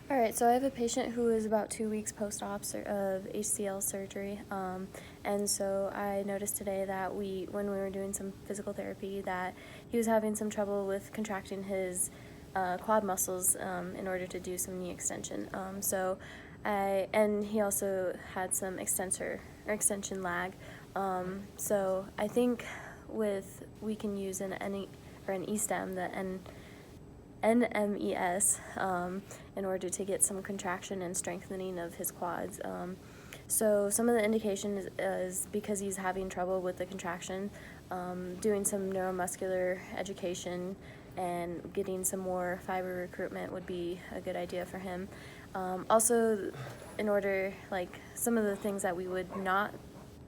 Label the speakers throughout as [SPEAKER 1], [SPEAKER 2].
[SPEAKER 1] All right, so I have a patient who is about 2 weeks post-op of ACL surgery, and so I noticed today that when we were doing some physical therapy, that he was having some trouble with contracting his quad muscles in order to do some knee extension. And he also had some extension lag. So I think we can use an Estim, the NMES, in order to get some contraction and strengthening of his quads. So some of the indication is because he's having trouble with the contraction, doing some neuromuscular education and getting some more fiber recruitment would be a good idea for him. Also, in order, some of the things that we would not,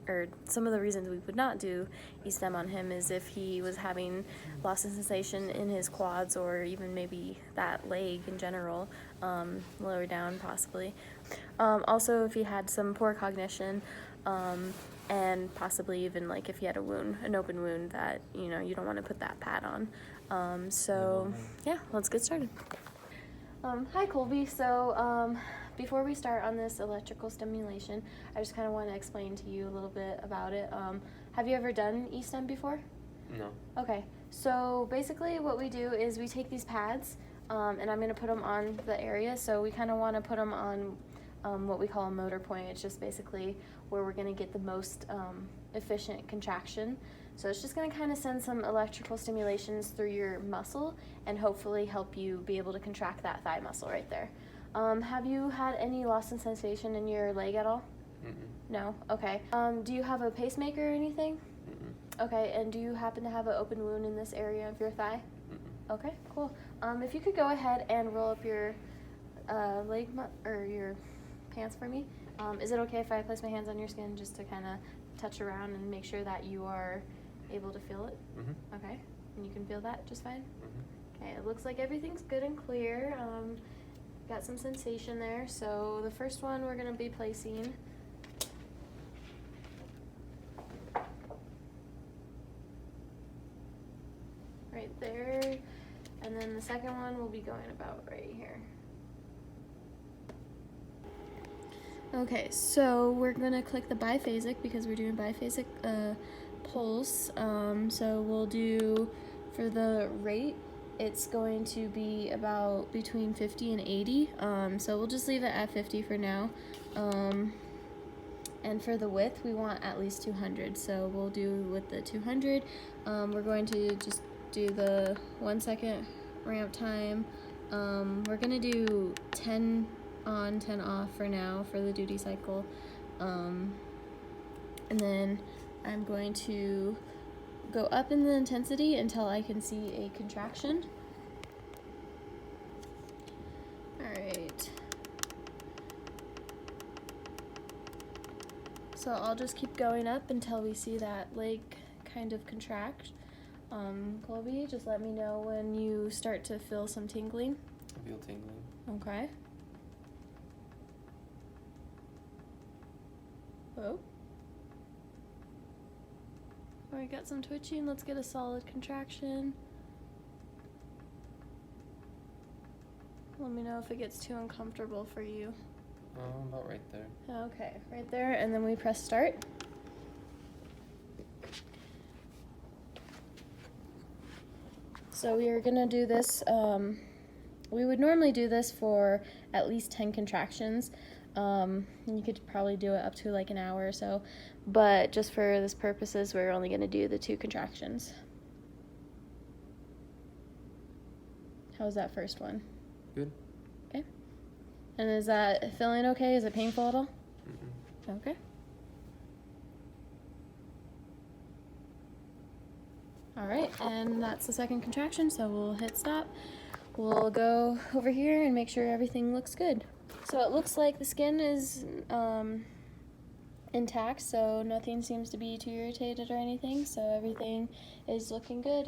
[SPEAKER 1] or some of the reasons we would not do Estim on him is if he was having loss of sensation in his quads, or even maybe that leg in general, lower down possibly. Also, if he had some poor cognition, and possibly even if he had an open wound that you don't want to put that pad on. So yeah, let's get started. Hi Colby. So before we start on this electrical stimulation, I just kind of want to explain to you a little bit about it. Have you ever done Estim before?
[SPEAKER 2] No.
[SPEAKER 1] Okay, so basically what we do is we take these pads, and I'm going to put them on the area. So we kind of want to put them on what we call a motor point. It's just basically where we're going to get the most efficient contraction. So it's just going to kind of send some electrical stimulations through your muscle and hopefully help you be able to contract that thigh muscle right there. Have you had any loss in sensation in your leg at all?
[SPEAKER 2] Mm-mm.
[SPEAKER 1] No? Okay. Do you have a pacemaker or anything?
[SPEAKER 2] Mm-mm.
[SPEAKER 1] Okay, and do you happen to have an open wound in this area of your thigh?
[SPEAKER 2] Mm-mm.
[SPEAKER 1] Okay, cool. If you could go ahead and roll up your or your pants for me. Is it okay if I place my hands on your skin just to kind of touch around and make sure that you are able to feel it?
[SPEAKER 2] Mm-hmm.
[SPEAKER 1] Okay, and you can feel that just fine?
[SPEAKER 2] Mm-hmm.
[SPEAKER 1] Okay, it looks like everything's good and clear. Got some sensation there. So the first one we're going to be placing right there, and then the second one will be going about right here. Okay, so we're going to click the biphasic because we're doing biphasic pulse. So we'll do, for the rate, it's going to be about between 50 and 80. So we'll just leave it at 50 for now. And for the width, we want at least 200. So we'll do with the 200. We're going to just do the 1 second ramp time. We're going to do 10 on, 10 off for now for the duty cycle. And then I'm going to go up in the intensity until I can see a contraction. Alright. So I'll just keep going up until we see that leg kind of contract. Colby, just let me know when you start to feel some tingling.
[SPEAKER 2] I feel tingling.
[SPEAKER 1] Okay. Oh. All right, got some twitching. Let's get a solid contraction. Let me know if it gets too uncomfortable for you.
[SPEAKER 2] About right there.
[SPEAKER 1] Okay, right there, and then we press start. So we are gonna do this, we would normally do this for at least 10 contractions. You could probably do it up to like an hour or so, but just for this purposes, we're only gonna do the 2 contractions. How's that first one?
[SPEAKER 2] Good.
[SPEAKER 1] Okay. And is that feeling okay? Is it painful at all?
[SPEAKER 2] Mm-mm.
[SPEAKER 1] Okay. All right, and that's the second contraction, so we'll hit stop. We'll go over here and make sure everything looks good. So it looks like the skin is intact, so nothing seems to be too irritated or anything, so everything is looking good.